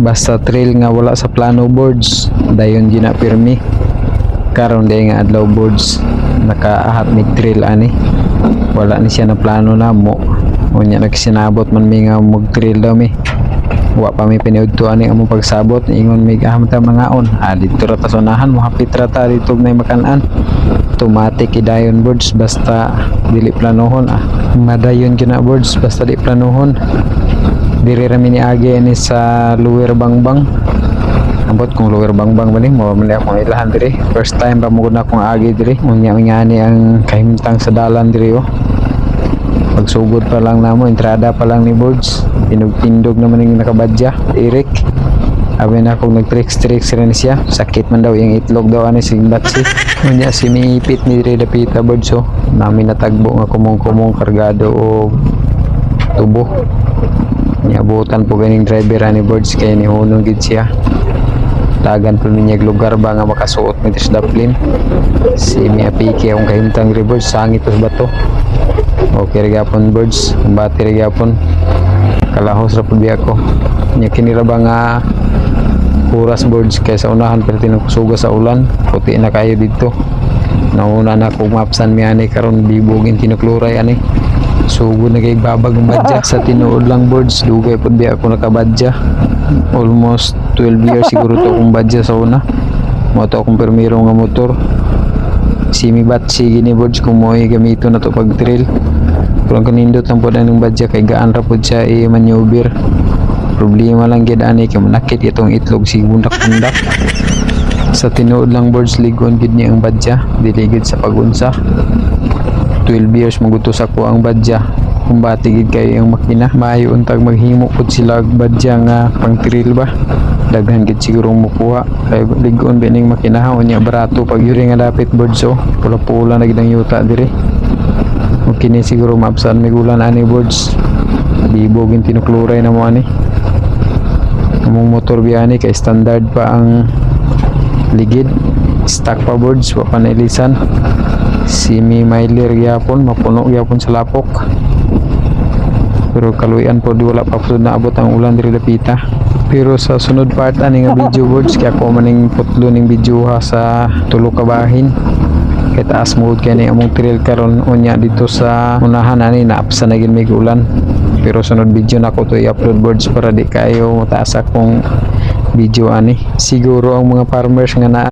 basta trail nga wala sa plano boards dayon gina pirmi karon day nga adlaw boards nakaahat mig trail ani wala ni siya na plano na mo unya nagsinabot man mi nga mag trail daw mi wa pa mi piniudto ani among pagsabot ingon mig ta mangaon dito ra ta sunahan mo hapit ra ta dito na makanan automatic idayon boards basta dili planohon madayon gina boards basta di planohon diri ra mi ni agi ni sa Lower Bangbang ambot kung Lower Bangbang bali mo mali akong ilahan diri first time ba mo na akong agi diri unya ngani ang kahimtang sa dalan diri pagsugod pa lang namo entrada pa lang ni boards tindog naman yung nakabadya Eric abi na akong nag-tricks rin siya sakit man daw yung itlog daw ani si Batsi unya siniipit ni diri dapita boards namin natagbo nga kumong kargado o tubo niabutan po ganing driver ani boards kay ni hunong gid siya tagan po niya lugar ba nga makasuot ng daplin si Mia Piki ang kahimtang boards sangit os bato okay rigapon boards bati rigapon kalahos ra pud ako nya kinira ba nga oras boards kay sa unahan pero tinusuga sa ulan puti na kayo dito nauna na kong mapsan mi ani karon bibugin tinukluray ani sugod na kay babag ng badya sa tinuod lang boards dugay pud bi ako nakabadya almost 12 years siguro to akong badya sa una mo to akong permiro nga motor simi batsi gini boards kung mo gamito na to pag trail pero ang kanindot lang po na ng badya kay gaan ra po siya maneuver problema lang gid ani kay manakit itong itlog si bundak-bundak sa tinuod lang boards ligon gid niya ang badya dili gid sa pagunsa 12 years magutos ako ang badya kung batigid kayo ang makina maayo untag maghimo pud sila badya nga pang trail ba daghan gid siguro mukuha kay ligon bining makina unya barato pag yuri nga dapit boards pula-pula na gid ang yuta diri kini siguro maabsan may gulan ani boards bibogin tinukluray na mo ani among motor biyani kay standard pa ang ligid stock pa boards wa pa nailisan semi miler gyapon mapuno gyapon sa lapok pero kaluyan po di wala pa po naabot ang ulan diri dapita pero sa sunod part ani nga video boards kaya ko maning putlo ning video ha sa tulo ka bahin kay taas mood kay ni among trail karon unya dito sa unahan ani naapsa na gid mig ulan pero sunod video na ko to i-upload boards para di kayo mataas akong video ani siguro ang mga farmers nga na